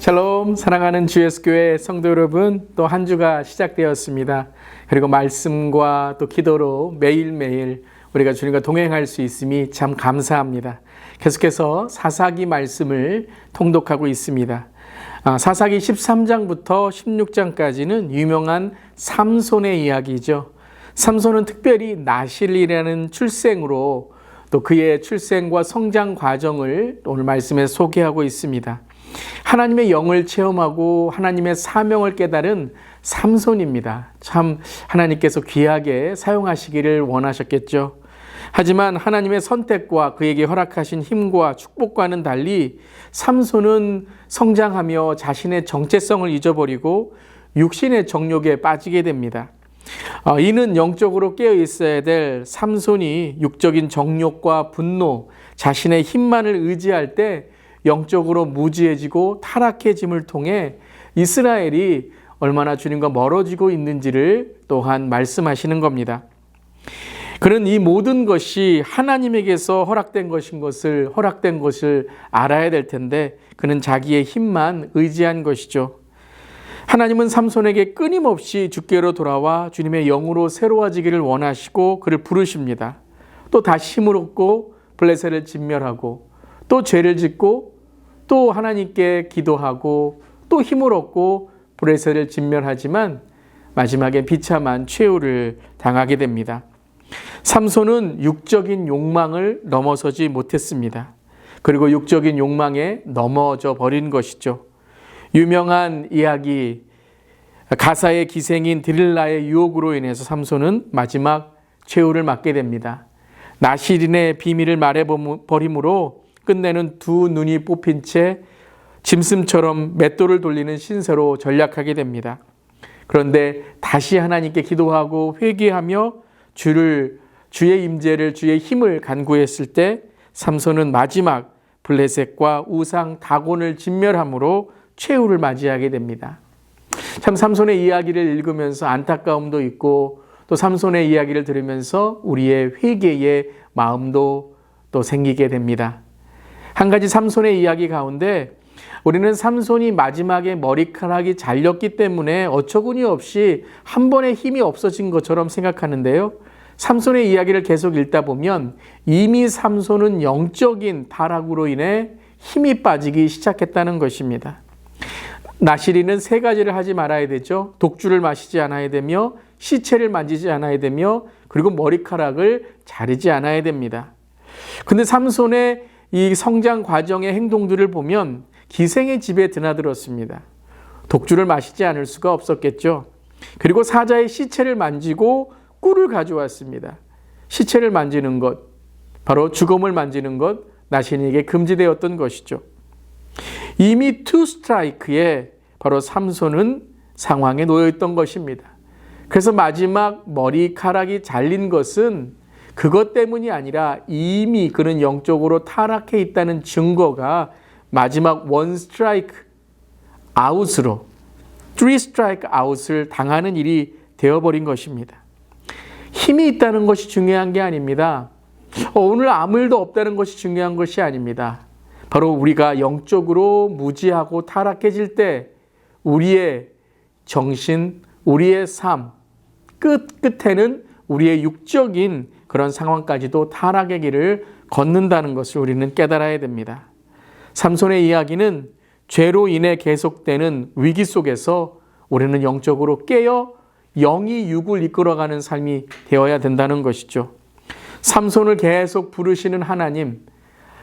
샬롬, 사랑하는 GS교회 성도 여러분, 또 한 주가 시작되었습니다. 그리고 말씀과 또 기도로 매일매일 우리가 주님과 동행할 수 있음이 참 감사합니다. 계속해서 사사기 말씀을 통독하고 있습니다. 사사기 13장부터 16장까지는 유명한 삼손의 이야기죠. 삼손은 특별히 나실이라는 출생으로 또 그의 출생과 성장 과정을 오늘 말씀에 소개하고 있습니다. 하나님의 영을 체험하고 하나님의 사명을 깨달은 삼손입니다. 참 하나님께서 귀하게 사용하시기를 원하셨겠죠. 하지만 하나님의 선택과 그에게 허락하신 힘과 축복과는 달리 삼손은 성장하며 자신의 정체성을 잊어버리고 육신의 정욕에 빠지게 됩니다. 이는 영적으로 깨어 있어야 될 삼손이 육적인 정욕과 분노, 자신의 힘만을 의지할 때 영적으로 무지해지고 타락해짐을 통해 이스라엘이 얼마나 주님과 멀어지고 있는지를 또한 말씀하시는 겁니다. 그는 이 모든 것이 하나님에게서 허락된 것을 알아야 될 텐데 그는 자기의 힘만 의지한 것이죠. 하나님은 삼손에게 끊임없이 주께로 돌아와 주님의 영으로 새로워지기를 원하시고 그를 부르십니다. 또 다시 힘을 얻고 블레셋을 진멸하고 또 죄를 짓고 또 하나님께 기도하고 또 힘을 얻고 블레셋을 진멸하지만 마지막에 비참한 최후를 당하게 됩니다. 삼손은 육적인 욕망을 넘어서지 못했습니다. 그리고 육적인 욕망에 넘어져 버린 것이죠. 유명한 이야기, 가사의 기생인 드릴라의 유혹으로 인해서 삼손은 마지막 최후를 맞게 됩니다. 나실인의 비밀을 말해버림으로 끝내는 두 눈이 뽑힌 채 짐승처럼 맷돌을 돌리는 신세로 전락하게 됩니다. 그런데 다시 하나님께 기도하고 회개하며 주의 임재를, 주의 힘을 간구했을 때 삼손은 마지막 블레셋과 우상 다곤을 진멸함으로 최후를 맞이하게 됩니다. 참 삼손의 이야기를 읽으면서 안타까움도 있고 또 삼손의 이야기를 들으면서 우리의 회개의 마음도 또 생기게 됩니다. 한 가지 삼손의 이야기 가운데 우리는 삼손이 마지막에 머리카락이 잘렸기 때문에 어처구니 없이 한 번에 힘이 없어진 것처럼 생각하는데요. 삼손의 이야기를 계속 읽다 보면 이미 삼손은 영적인 타락으로 인해 힘이 빠지기 시작했다는 것입니다. 나실이는 세 가지를 하지 말아야 되죠. 독주를 마시지 않아야 되며 시체를 만지지 않아야 되며 그리고 머리카락을 자르지 않아야 됩니다. 근데 삼손의 이 성장 과정의 행동들을 보면 기생의 집에 드나들었습니다. 독주를 마시지 않을 수가 없었겠죠. 그리고 사자의 시체를 만지고 꿀을 가져왔습니다. 시체를 만지는 것, 바로 죽음을 만지는 것, 나신에게 금지되었던 것이죠. 이미 투 스트라이크에 바로 삼손은 상황에 놓여 있던 것입니다. 그래서 마지막 머리카락이 잘린 것은 그것 때문이 아니라 이미 그는 영적으로 타락해 있다는 증거가 마지막 원 스트라이크 아웃으로 3 스트라이크 아웃을 당하는 일이 되어버린 것입니다. 힘이 있다는 것이 중요한 게 아닙니다. 오늘 아무 일도 없다는 것이 중요한 것이 아닙니다. 바로 우리가 영적으로 무지하고 타락해질 때 우리의 정신, 우리의 삶, 끝에는 우리의 육적인 그런 상황까지도 타락의 길을 걷는다는 것을 우리는 깨달아야 됩니다. 삼손의 이야기는 죄로 인해 계속되는 위기 속에서 우리는 영적으로 깨어 영이 육을 이끌어가는 삶이 되어야 된다는 것이죠. 삼손을 계속 부르시는 하나님,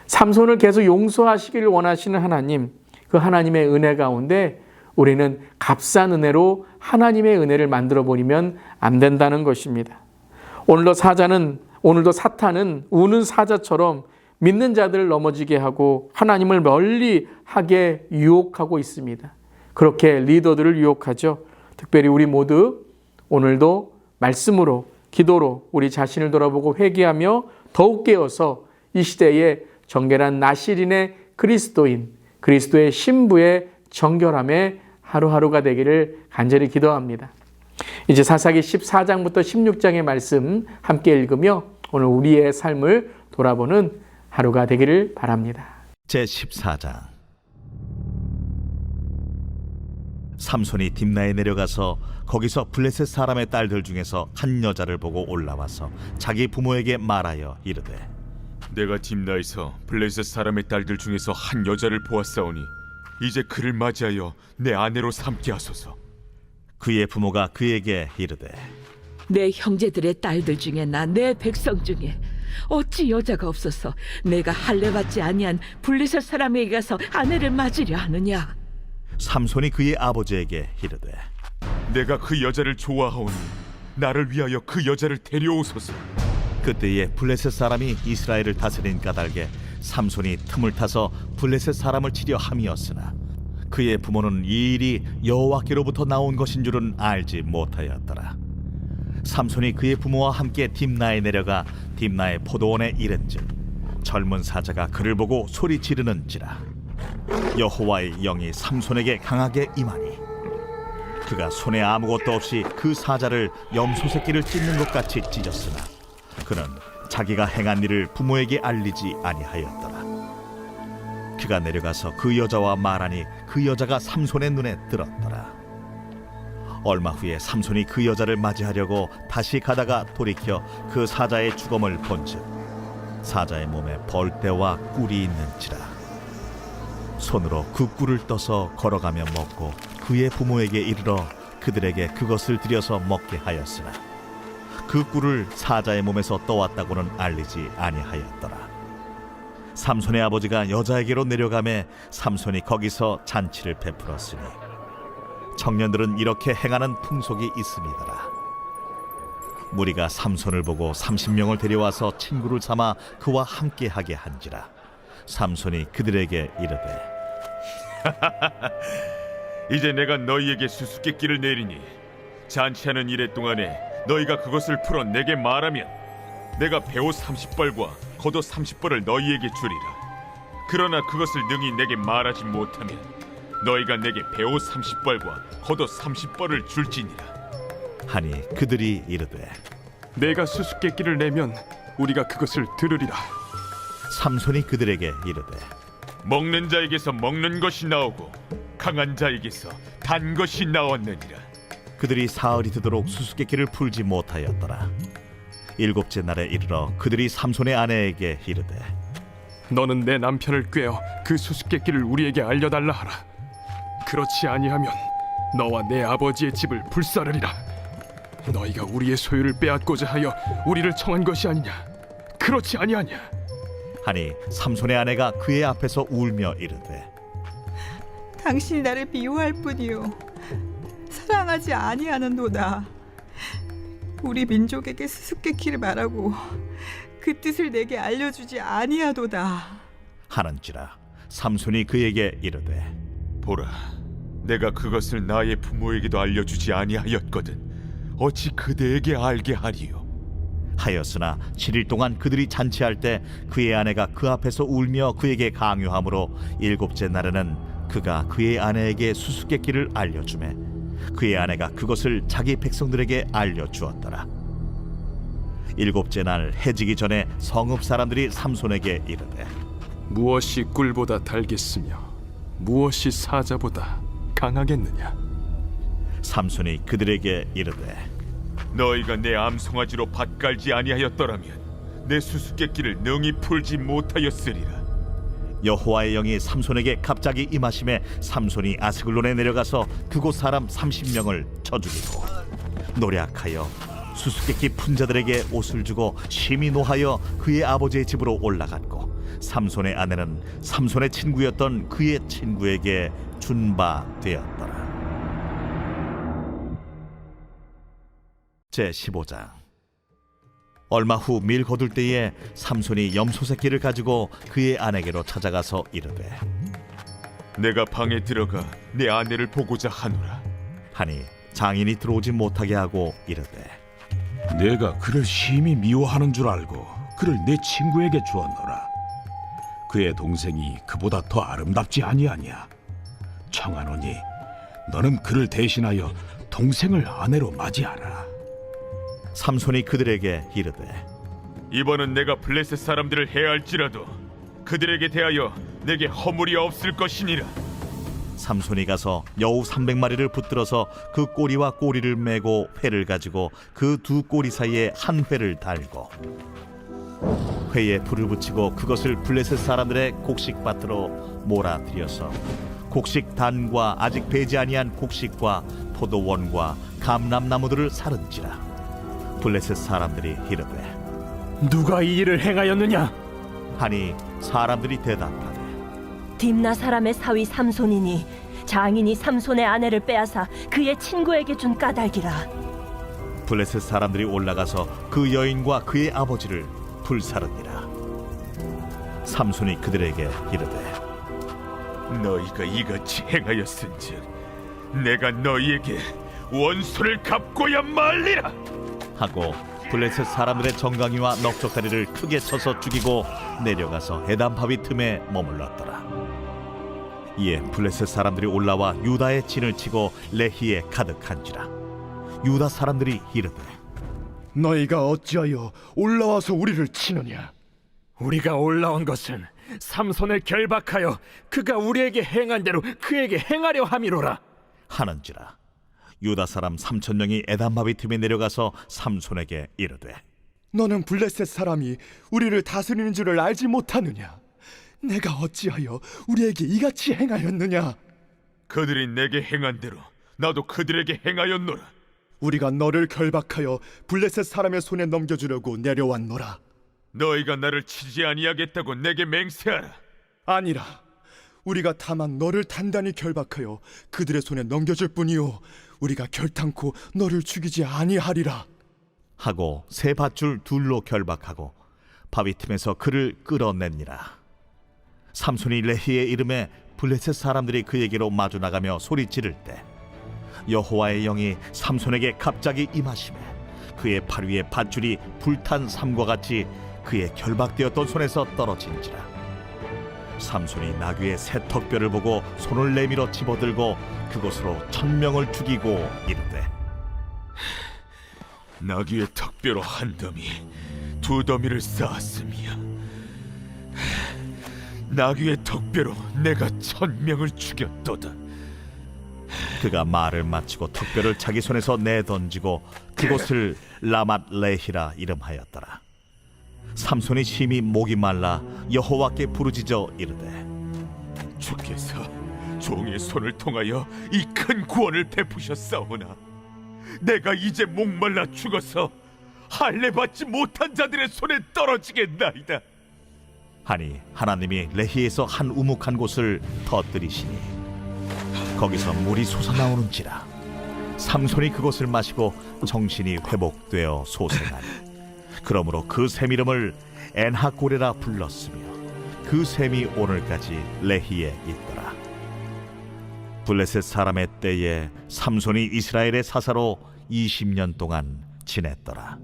삼손을 계속 용서하시기를 원하시는 하나님, 그 하나님의 은혜 가운데 우리는 값싼 은혜로 하나님의 은혜를 만들어 버리면 안 된다는 것입니다. 오늘도 사탄은 우는 사자처럼 믿는 자들을 넘어지게 하고 하나님을 멀리 하게 유혹하고 있습니다. 그렇게 리더들을 유혹하죠. 특별히 우리 모두 오늘도 말씀으로, 기도로 우리 자신을 돌아보고 회개하며 더욱 깨어서 이 시대에 정결한 나실인의 그리스도인, 그리스도의 신부의 정결함에 하루하루가 되기를 간절히 기도합니다. 이제 사사기 14장부터 16장의 말씀 함께 읽으며 오늘 우리의 삶을 돌아보는 하루가 되기를 바랍니다. 제14장 삼손이 딥나에 내려가서 거기서 블레셋 사람의 딸들 중에서 한 여자를 보고 올라와서 자기 부모에게 말하여 이르되 내가 딥나에서 블레셋 사람의 딸들 중에서 한 여자를 보았사오니 이제 그를 맞이하여 내 아내로 삼게 하소서. 그의 부모가 그에게 이르되 내 형제들의 딸들 중에나 내 백성 중에 어찌 여자가 없어서 내가 할례받지 아니한 블레셋 사람에게 가서 아내를 맞으려 하느냐? 삼손이 그의 아버지에게 이르되 내가 그 여자를 좋아하오니 나를 위하여 그 여자를 데려오소서. 그때에 블레셋 사람이 이스라엘을 다스린 까닭에 삼손이 틈을 타서 블레셋 사람을 치려 함이었으나 그의 부모는 이 일이 여호와께로부터 나온 것인 줄은 알지 못하였더라. 삼손이 그의 부모와 함께 딥나에 내려가 딥나의 포도원에 이른즉 젊은 사자가 그를 보고 소리 지르는지라. 여호와의 영이 삼손에게 강하게 임하니 그가 손에 아무것도 없이 그 사자를 염소 새끼를 찢는 것 같이 찢었으나 그는 자기가 행한 일을 부모에게 알리지 아니하였더라. 그가 내려가서 그 여자와 말하니 그 여자가 삼손의 눈에 들었더라. 얼마 후에 삼손이 그 여자를 맞이하려고 다시 가다가 돌이켜 그 사자의 주검을 본즉 사자의 몸에 벌떼와 꿀이 있는지라. 손으로 그 꿀을 떠서 걸어가며 먹고 그의 부모에게 이르러 그들에게 그것을 들여서 먹게 하였으나 그 꿀을 사자의 몸에서 떠왔다고는 알리지 아니하였더라. 삼손의 아버지가 여자에게로 내려가매 삼손이 거기서 잔치를 베풀었으니 청년들은 이렇게 행하는 풍속이 있음이더라. 무리가 삼손을 보고 30명을 데려와서 친구를 삼아 그와 함께하게 한지라. 삼손이 그들에게 이르되 이제 내가 너희에게 수수께끼를 내리니 잔치하는 이래 동안에 너희가 그것을 풀어 내게 말하면 내가 배옷 30벌과 겉옷 30벌을 너희에게 주리라. 그러나 그것을 능히 내게 말하지 못하면 너희가 내게 배옷 30벌과 겉옷 30벌을 줄지니라. 하니 그들이 이르되 내가 수수께끼를 내면 우리가 그것을 들으리라. 삼손이 그들에게 이르되 먹는 자에게서 먹는 것이 나오고 강한 자에게서 단 것이 나왔느니라. 그들이 사흘이 되도록 수수께끼를 풀지 못하였더라. 일곱째 날에 이르러 그들이 삼손의 아내에게 이르되 너는 내 남편을 꾀어 그 수수께끼를 우리에게 알려달라 하라. 그렇지 아니하면 너와 내 아버지의 집을 불사르리라. 너희가 우리의 소유를 빼앗고자 하여 우리를 청한 것이 아니냐? 그렇지 아니하냐? 하니 삼손의 아내가 그의 앞에서 울며 이르되 당신이 나를 미워할 뿐이요 사랑하지 아니하는도다. 우리 민족에게 수수께끼를 말하고 그 뜻을 내게 알려주지 아니하도다 하는지라. 삼손이 그에게 이르되 보라, 내가 그것을 나의 부모에게도 알려주지 아니하였거든 어찌 그대에게 알게 하리요? 하였으나 7일 동안 그들이 잔치할 때 그의 아내가 그 앞에서 울며 그에게 강요하므로 일곱째 날에는 그가 그의 아내에게 수수께끼를 알려주매 그의 아내가 그것을 자기 백성들에게 알려주었더라. 일곱째 날 해지기 전에 성읍 사람들이 삼손에게 이르되 무엇이 꿀보다 달겠으며 무엇이 사자보다 강하겠느냐? 삼손이 그들에게 이르되 너희가 내 암송아지로 밭 갈지 아니하였더라면 내 수수께끼를 능히 풀지 못하였으리라. 여호와의 영이 삼손에게 갑자기 임하심에 삼손이 아스글론에 내려가서 그곳 사람 30명을 쳐 죽이고 노략하여 수수께끼 푼 자들에게 옷을 주고 심히 노하여 그의 아버지의 집으로 올라갔고 삼손의 아내는 삼손의 친구였던 그의 친구에게 준 바 되었더라. 제15장. 얼마 후 밀 거둘 때에 삼손이 염소 새끼를 가지고 그의 아내에게로 찾아가서 이르되 내가 방에 들어가 내 아내를 보고자 하노라. 하니 장인이 들어오지 못하게 하고 이르되 내가 그를 심히 미워하는 줄 알고 그를 내 친구에게 주었노라. 그의 동생이 그보다 더 아름답지 아니하냐? 청하노니 너는 그를 대신하여 동생을 아내로 맞이하라. 삼손이 그들에게 이르되 이번은 내가 블레셋 사람들을 해할지라도 그들에게 대하여 내게 허물이 없을 것이니라. 삼손이 가서 여우 300마리를 붙들어서 그 꼬리와 꼬리를 메고 회를 가지고 그 두 꼬리 사이에 한 회를 달고 회에 불을 붙이고 그것을 블레셋 사람들의 곡식밭으로 몰아들여서 곡식 단과 아직 배지 아니한 곡식과 포도원과 감람나무들을 사른지라. 블레셋 사람들이 이르되 누가 이 일을 행하였느냐? 하니 사람들이 대답하되 딥나 사람의 사위 삼손이니 장인이 삼손의 아내를 빼앗아 그의 친구에게 준 까닭이라. 블레셋 사람들이 올라가서 그 여인과 그의 아버지를 불사르니라. 삼손이 그들에게 이르되 너희가 이같이 행하였은즉 내가 너희에게 원수를 갚고야 말리라. 하고 블레셋 사람들의 정강이와 넉적다리를 크게 쳐서 죽이고 내려가서 에담 바위 틈에 머물렀더라. 이에 블레셋 사람들이 올라와 유다의 진을 치고 레히에 가득한지라. 유다 사람들이 이르되 너희가 어찌하여 올라와서 우리를 치느냐? 우리가 올라온 것은 삼손을 결박하여 그가 우리에게 행한 대로 그에게 행하려 함이로라. 하는지라. 유다 사람 3,000명이 에담 바위 틈에 내려가서 삼손에게 이르되 너는 블레셋 사람이 우리를 다스리는 줄을 알지 못하느냐? 내가 어찌하여 우리에게 이같이 행하였느냐? 그들이 내게 행한 대로 나도 그들에게 행하였노라. 우리가 너를 결박하여 블레셋 사람의 손에 넘겨주려고 내려왔노라. 너희가 나를 치지 아니하겠다고 내게 맹세하라. 아니라 우리가 다만 너를 단단히 결박하여 그들의 손에 넘겨줄 뿐이요 우리가 결탄코 너를 죽이지 아니하리라. 하고 새 밧줄 둘로 결박하고 바위 틈에서 그를 끌어내니라. 삼손이 레히에 이름에 블레셋 사람들이 그에게로 마주 나가며 소리 지를 때 여호와의 영이 삼손에게 갑자기 임하시매 그의 팔 위에 밧줄이 불탄 삼과 같이 그의 결박되었던 손에서 떨어진지라. 삼손이 나귀의 새 턱뼈를 보고 손을 내밀어 집어들고 그것으로 1,000명을 죽이고 이르되 나귀의 턱뼈로 한 더미, 두 더미를 쌓았으며 나귀의 턱뼈로 내가 1,000명을 죽였도다. 그가 말을 마치고 턱뼈를 자기 손에서 내던지고 그곳을 라맛 레히라 이름하였더라. 삼손이 심히 목이 말라 여호와께 부르짖어 이르되 주께서 종의 손을 통하여 이 큰 구원을 베푸셨사오나 내가 이제 목말라 죽어서 할례 받지 못한 자들의 손에 떨어지겠나이다. 하니 하나님이 레히에서 한 우묵한 곳을 터뜨리시니 거기서 물이 솟아나오는지라. 삼손이 그것을 마시고 정신이 회복되어 소생하니 그러므로 그 샘 이름을 엔하고레라 불렀으며 그 샘이 오늘까지 레히에 있더라. 블레셋 사람의 때에 삼손이 이스라엘의 사사로 20년 동안 지냈더라.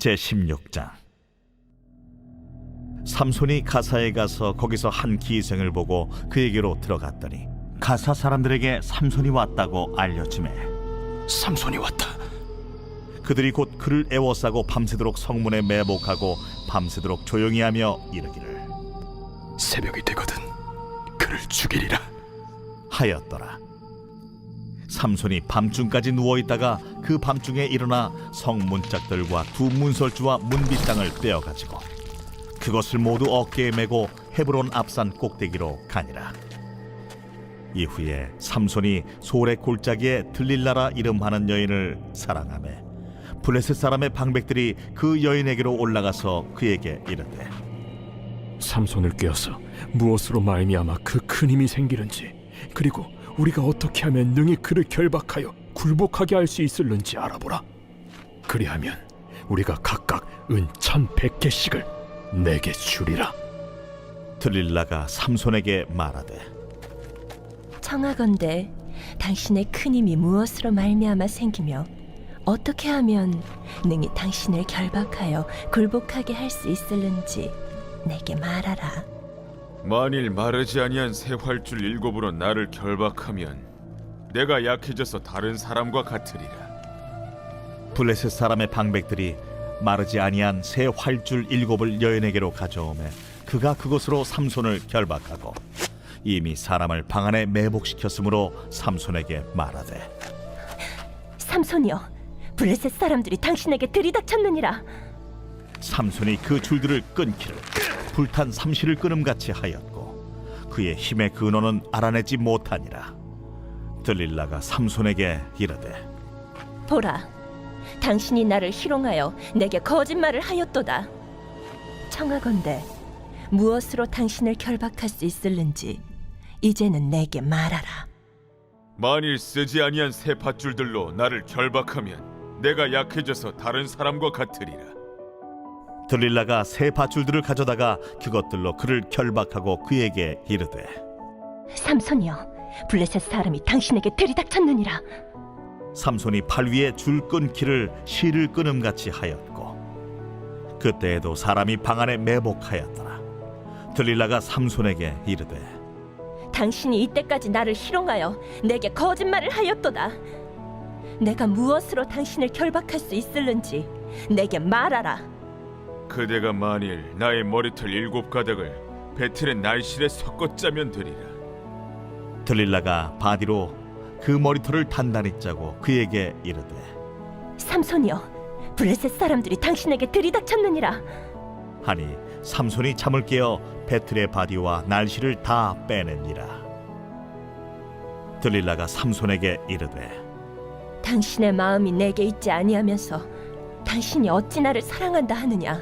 제16장. 삼손이 가사에 가서 거기서 한 기생을 보고 그에게로 들어갔더니 가사 사람들에게 삼손이 왔다고 알려지매 삼손이 왔다. 그들이 곧 그를 애워싸고 밤새도록 성문에 매복하고 밤새도록 조용히 하며 이르기를 새벽이 되거든 그를 죽이리라 하였더라. 삼손이 밤중까지 누워있다가 그 밤중에 일어나 성문짝들과 두 문설주와 문빗장을 떼어가지고 그것을 모두 어깨에 메고 헤브론 앞산 꼭대기로 가니라. 이후에 삼손이 소래 골짜기에 들릴라라 이름하는 여인을 사랑하며 블레셋 사람의 방백들이 그 여인에게로 올라가서 그에게 이르되 삼손을 꿰어서 무엇으로 말미암아 그 큰 힘이 생기는지 그리고 우리가 어떻게 하면 능히 그를 결박하여 굴복하게 할 수 있을는지 알아보라. 그리하면 우리가 각각 은 1,100개씩을 내게 주리라. 들릴라가 삼손에게 말하되 청하건대 당신의 큰 힘이 무엇으로 말미암아 생기며 어떻게 하면 능히 당신을 결박하여 굴복하게 할 수 있을는지 내게 말하라. 만일 마르지 아니한 새 활줄 7으로 나를 결박하면 내가 약해져서 다른 사람과 같으리라. 블레셋 사람의 방백들이 마르지 아니한 새 활줄 7을 여인에게로 가져오매 그가 그것으로 삼손을 결박하고 이미 사람을 방 안에 매복시켰으므로 삼손에게 말하되 삼손이여, 블레셋 사람들이 당신에게 들이닥쳤느니라. 삼손이 그 줄들을 끊기를 불탄 삼시를 끊음같이 하였고 그의 힘의 근원은 알아내지 못하니라. 들릴라가 삼손에게 이르되 보라, 당신이 나를 희롱하여 내게 거짓말을 하였도다. 청하건대 무엇으로 당신을 결박할 수 있을는지 이제는 내게 말하라. 만일 쓰지 아니한 새 밧줄들로 나를 결박하면 내가 약해져서 다른 사람과 같으리라. 들릴라가 새 밧줄들을 가져다가 그것들로 그를 결박하고 그에게 이르되 삼손이여, 블레셋 사람이 당신에게 들이닥쳤느니라. 삼손이 팔 위에 줄 끊기를 실을 끊음같이 하였고 그때에도 사람이 방 안에 매복하였더라. 들릴라가 삼손에게 이르되 당신이 이때까지 나를 희롱하여 내게 거짓말을 하였도다. 내가 무엇으로 당신을 결박할 수 있을는지 내게 말하라. 그대가 만일 나의 머리털 7가닥을 배틀의 날실에 섞어 짜면 되리라. 들릴라가 바디로 그 머리털을 단단히 짜고 그에게 이르되 삼손이여, 블레셋 사람들이 당신에게 들이닥쳤느니라. 하니 삼손이 잠을 깨어 배틀의 바디와 날씨를 다 빼내니라. 들릴라가 삼손에게 이르되 당신의 마음이 내게 있지 아니하면서 당신이 어찌 나를 사랑한다 하느냐.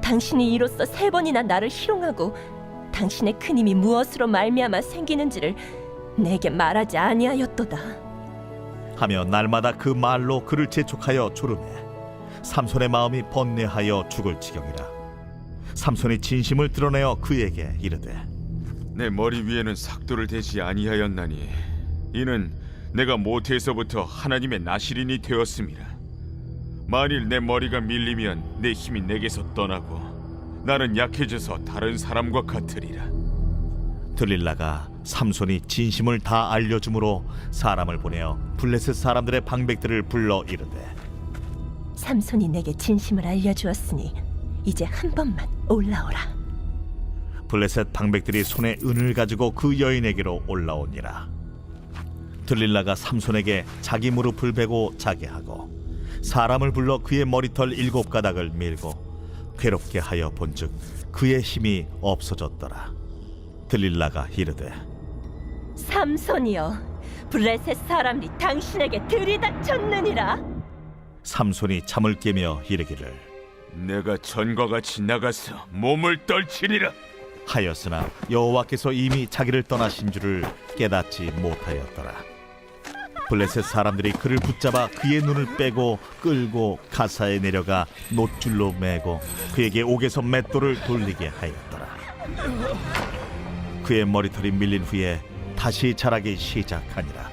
당신이 이로써 3번이나 나를 희롱하고 당신의 큰 힘이 무엇으로 말미암아 생기는지를 내게 말하지 아니하였도다. 하며 날마다 그 말로 그를 재촉하여 조르매 삼손의 마음이 번뇌하여 죽을 지경이라. 삼손이 진심을 드러내어 그에게 이르되 내 머리 위에는 삭도를 대지 아니하였나니 이는 내가 모태에서부터 하나님의 나실인이 되었음이라. 만일 내 머리가 밀리면 내 힘이 내게서 떠나고 나는 약해져서 다른 사람과 같으리라. 들릴라가 삼손이 진심을 다 알려주므로 사람을 보내어 블레셋 사람들의 방백들을 불러 이르되 삼손이 내게 진심을 알려주었으니 이제 한 번만 올라오라. 블레셋 방백들이 손에 은을 가지고 그 여인에게로 올라오니라. 들릴라가 삼손에게 자기 무릎을 베고 자게 하고 사람을 불러 그의 머리털 7가닥을 밀고 괴롭게 하여 본즉 그의 힘이 없어졌더라. 들릴라가 이르되 삼손이여, 블레셋 사람이 당신에게 들이닥쳤느니라. 삼손이 잠을 깨며 이르기를 내가 전과 같이 나가서 몸을 떨치리라 하였으나 여호와께서 이미 자기를 떠나신 줄을 깨닫지 못하였더라. 블레셋 사람들이 그를 붙잡아 그의 눈을 빼고 끌고 가사에 내려가 놋줄로 매고 그에게 옥에서 맷돌을 돌리게 하였더라. 그의 머리털이 밀린 후에 다시 자라기 시작하니라.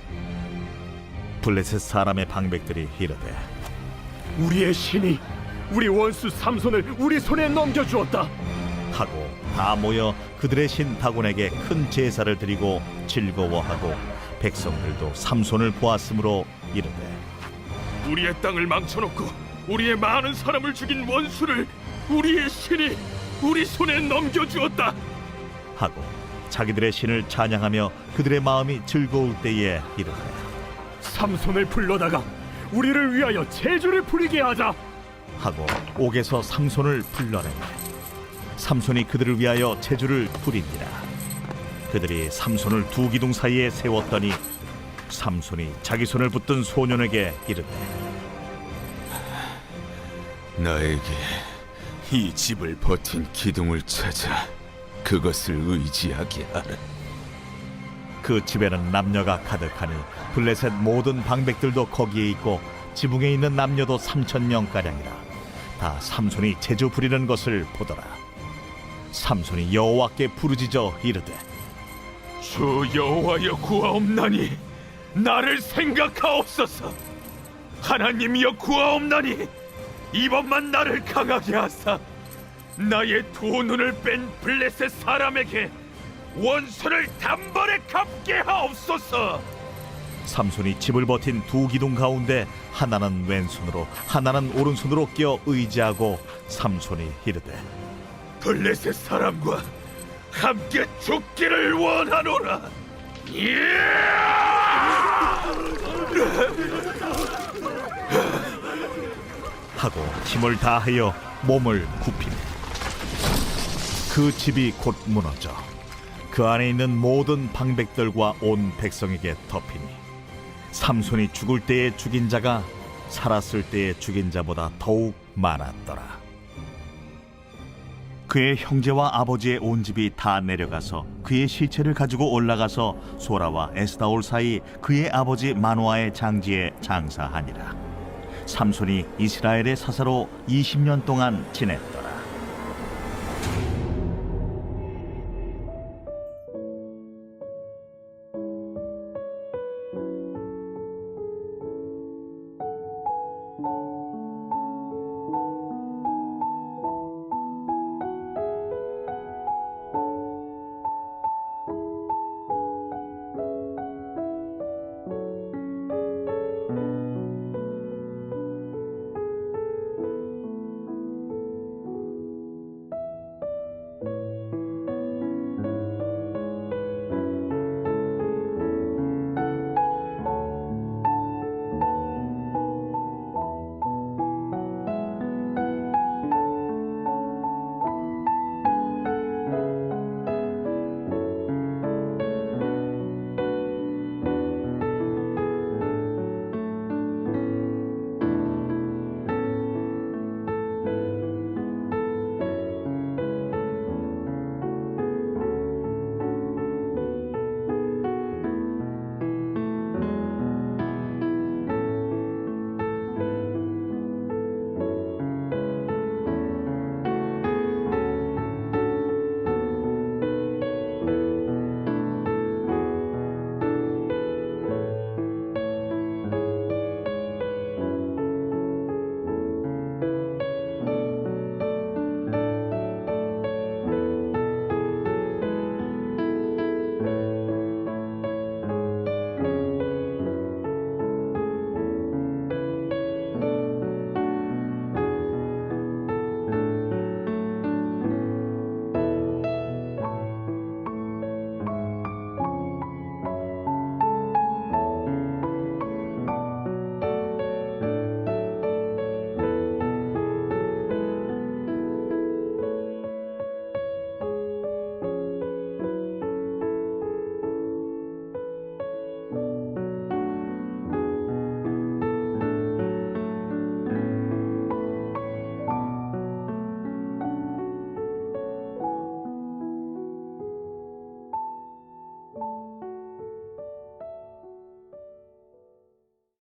블레셋 사람의 방백들이 이르되 우리의 신이 우리 원수 삼손을 우리 손에 넘겨주었다 하고 다 모여 그들의 신 다곤에게 큰 제사를 드리고 즐거워하고 백성들도 삼손을 보았으므로 이르되 우리의 땅을 망쳐놓고 우리의 많은 사람을 죽인 원수를 우리의 신이 우리 손에 넘겨주었다 하고 자기들의 신을 찬양하며 그들의 마음이 즐거울 때에 이르되 삼손을 불러다가 우리를 위하여 제주를 부리게 하자 하고 옥에서 삼손을 불러내매 삼손이 그들을 위하여 제주를 부리니라. 그들이 삼손을 두 기둥 사이에 세웠더니 삼손이 자기 손을 붙든 소년에게 이르되 나에게 이 집을 버틴 기둥을 찾아 그것을 의지하게 하라. 그 집에는 남녀가 가득하니 블레셋 모든 방백들도 거기에 있고 지붕에 있는 남녀도 3,000명가량이라. 다 삼손이 제주 부리는 것을 보더라. 삼손이 여호와께 부르짖어 이르되 주 여호와여 구하옵나니 나를 생각하옵소서. 하나님이여 구하옵나니 이번만 나를 강하게 하사 나의 두 눈을 뺀 블레셋 사람에게 원수를 단번에 갚게 하옵소서. 삼손이 집을 버틴 두 기둥 가운데 하나는 왼손으로 하나는 오른손으로 끼어 의지하고 삼손이 이르되 블레셋 사람과 함께 죽기를 원하노라. 하고 힘을 다하여 몸을 굽히며 그 집이 곧 무너져 그 안에 있는 모든 방백들과 온 백성에게 덮이니 삼손이 죽을 때에 죽인 자가 살았을 때에 죽인 자보다 더욱 많았더라. 그의 형제와 아버지의 온 집이 다 내려가서 그의 시체를 가지고 올라가서 소라와 에스다올 사이 그의 아버지 마노아의 장지에 장사하니라. 삼손이 이스라엘의 사사로 20년 동안 지냈더라.